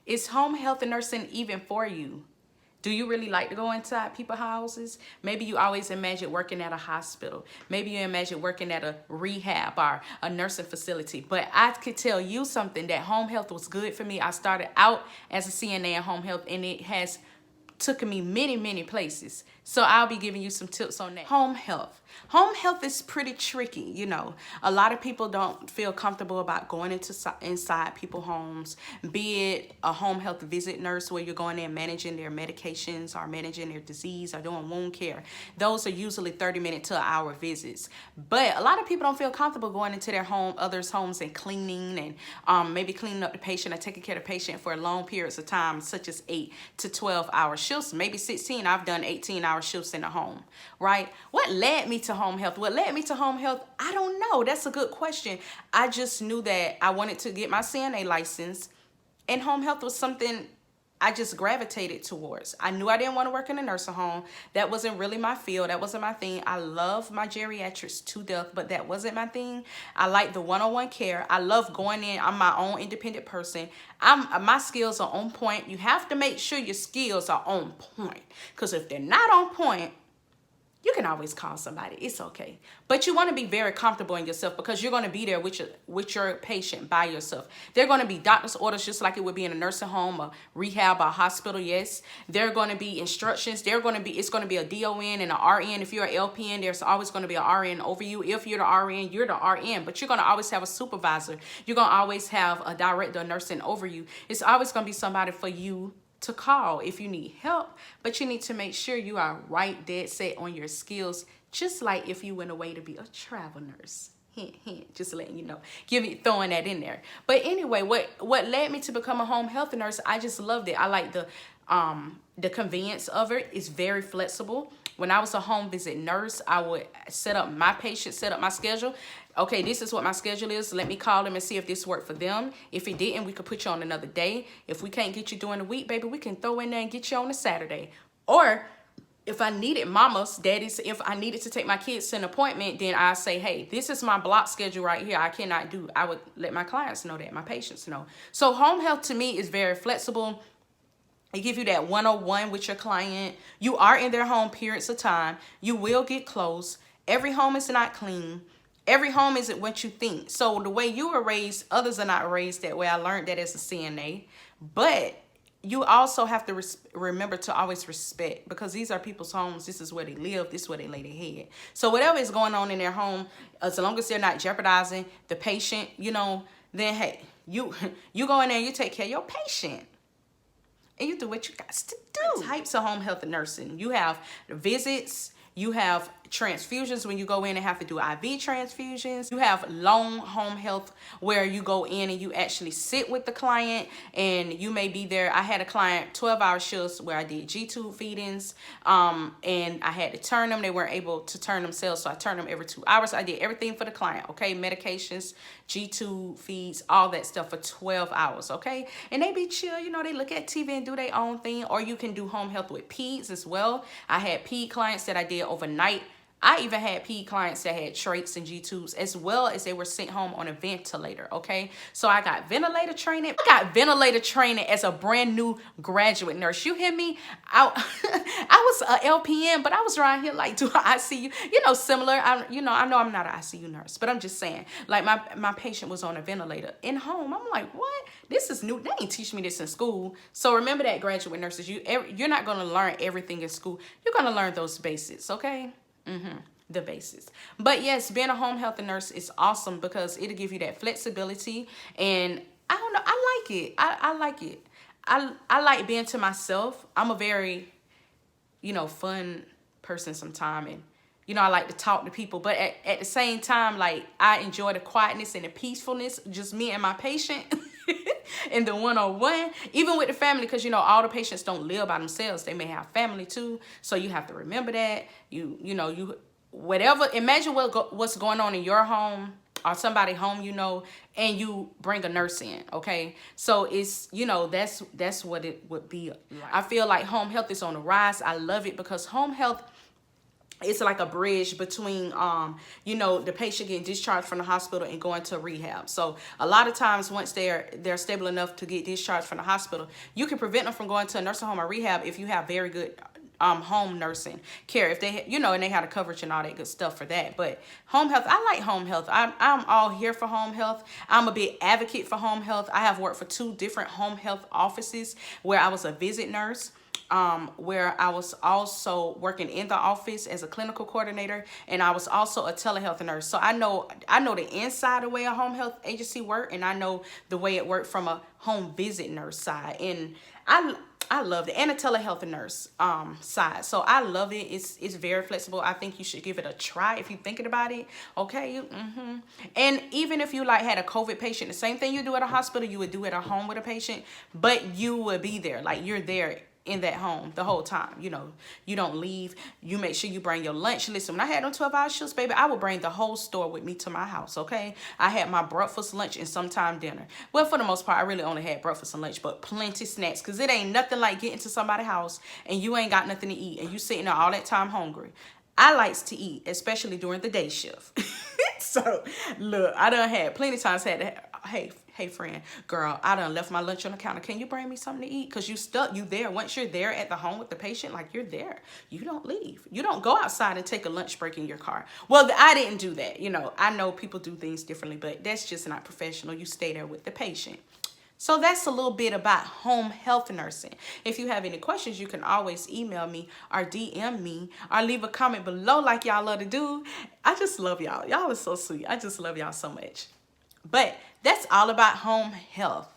Is home health and nursing even for you? Do you really like to go inside people's houses? Maybe you always imagine working at a hospital. Maybe you imagine working at a rehab or a nursing facility. But I could tell you something, that home health was good for me. I started out as a CNA in home health, and it has took me many places. So I'll be giving you some tips on that. Home health. Home health is pretty tricky, you know. A lot of people don't feel comfortable about going inside people's homes, be it a home health visit nurse where you're going in managing their medications or managing their disease or doing wound care. Those are usually 30-minute to an hour visits. But a lot of people don't feel comfortable going into their home, others' homes, and cleaning and maybe cleaning up the patient or taking care of the patient for long periods of time, such as 8 to 12-hour shifts, maybe 16. I've done 18-hour shifts in the home, right? What led me to home health? What led me to home health? I don't know. That's a good question. I just knew that I wanted to get my CNA license, and home health was something I just gravitated towards. I knew I didn't want to work in a nursing home. That wasn't really my field. That wasn't my thing. I love my geriatrics to death, but that wasn't my thing. I like the one-on-one care. I love going in. I'm my own independent person. My skills are on point. You have to make sure your skills are on point, because if they're not on point, you can always call somebody. It's okay. But you want to be very comfortable in yourself, because you're going to be there with your patient by yourself. They're going to be doctor's orders just like it would be in a nursing home, a rehab, or a hospital, yes. There are going to be instructions. It's going to be a DON and an RN. If you're an LPN, there's always going to be an RN over you. If you're the RN, you're the RN. But you're going to always have a supervisor. You're going to always have a director of nursing over you. It's always going to be somebody for you to call if you need help, but you need to make sure you are right dead set on your skills, just like if you went away to be a travel nurse. Hint, hint, just letting you know, throwing that in there. But anyway, what led me to become a home health nurse, I just loved it. I like the convenience of it. It's very flexible. When I was a home visit nurse, I would set up my patient, set up my schedule. Okay, this is what my schedule is. Let me call them and see if this worked for them. If it didn't, we could put you on another day. If we can't get you during the week, baby, we can throw in there and get you on a Saturday. Or if I needed mamas, daddies, if I needed to take my kids to an appointment, then I say, hey, this is my block schedule right here. I cannot do. I would let my clients know that, my patients know. So home health to me is very flexible. It gives you that one-on-one with your client. You are in their home periods of time. You will get close. Every home is not clean. Every home isn't what you think. So the way you were raised, others are not raised that way. I learned that as a CNA. But you also have to remember to always respect, because these are people's homes. This is where they live. This is where they lay their head. So whatever is going on in their home, as long as they're not jeopardizing the patient, you know, then hey, you go in there and you take care of your patient. And you do what you got to do. Types of home health and nursing. You have visits. You have transfusions when you go in and have to do IV transfusions. You have long home health where you go in and you actually sit with the client and you may be there. I had a client 12-hour shifts where I did G-tube feedings and I had to turn them. They weren't able to turn themselves, so I turned them every 2 hours. I did everything for the client, okay? Medications, G-tube feeds, all that stuff for 12 hours, okay? And they be chill, you know, they look at TV and do their own thing. Or you can do home health with peds as well. I had ped clients that I did overnight. I even had ped clients that had trachs and G-tubes, as well as they were sent home on a ventilator, okay? So I got ventilator training. I got ventilator training as a brand new graduate nurse. You hear me? I was a LPN, but I was around here like doing ICU, you know, similar. I know I'm not an ICU nurse, but I'm just saying, like my patient was on a ventilator in home. I'm like, what? This is new. They ain't teach me this in school. So remember that, graduate nurses, you're not going to learn everything in school. You're going to learn those basics, okay? The basis. But yes, being a home health nurse is awesome because it'll give you that flexibility, and I don't know, I like it. I like it. I like being to myself. I'm a very, you know, fun person sometimes, and you know, I like to talk to people, but at the same time, like, I enjoy the quietness and the peacefulness, just me and my patient. And the one-on-one, even with the family, because you know all the patients don't live by themselves. They may have family too, so you have to remember that. You know, whatever. Imagine what's going on in your home or somebody home, you know, and you bring a nurse in, okay? So it's, you know, that's what it would be like. I feel like home health is on the rise. I love it because home health it's like a bridge between you know, the patient getting discharged from the hospital and going to rehab. So a lot of times once they're stable enough to get discharged from the hospital, you can prevent them from going to a nursing home or rehab if you have very good home nursing care, if they, you know, and they had a coverage and all that good stuff for that. But home health, I like home health. I'm all here for home health. I'm a big advocate for home health. I have worked for 2 different home health offices where I was a visit nurse, where I was also working in the office as a clinical coordinator, and I was also a telehealth nurse. So I know the inside the way a home health agency work, and I know the way it worked from a home visit nurse side, and I love it, and a telehealth nurse side. So I love it. It's very flexible. I think you should give it a try if you're thinking about it. Okay. And even if you like had a COVID patient, the same thing you do at a hospital, you would do at a home with a patient, but you would be there, like you're there in that home the whole time. You know, you don't leave. You make sure you bring your lunch. Listen, when I had them 12-hour shifts, baby, I would bring the whole store with me to my house. Okay, I had my breakfast, lunch, and sometime dinner. Well, for the most part, I really only had breakfast and lunch, but plenty snacks, because it ain't nothing like getting to somebody's house and you ain't got nothing to eat and you sitting there all that time hungry. I likes to eat, especially during the day shift. So look, I done had plenty of times had to, hey friend, girl, I done left my lunch on the counter. Can you bring me something to eat? Because you there. Once you're there at the home with the patient, like you're there. You don't leave. You don't go outside and take a lunch break in your car. Well, I didn't do that. You know, I know people do things differently, but that's just not professional. You stay there with the patient. So that's a little bit about home health nursing. If you have any questions, you can always email me or DM me or leave a comment below like y'all love to do. I just love y'all. Y'all are so sweet. I just love y'all so much. But that's all about home health.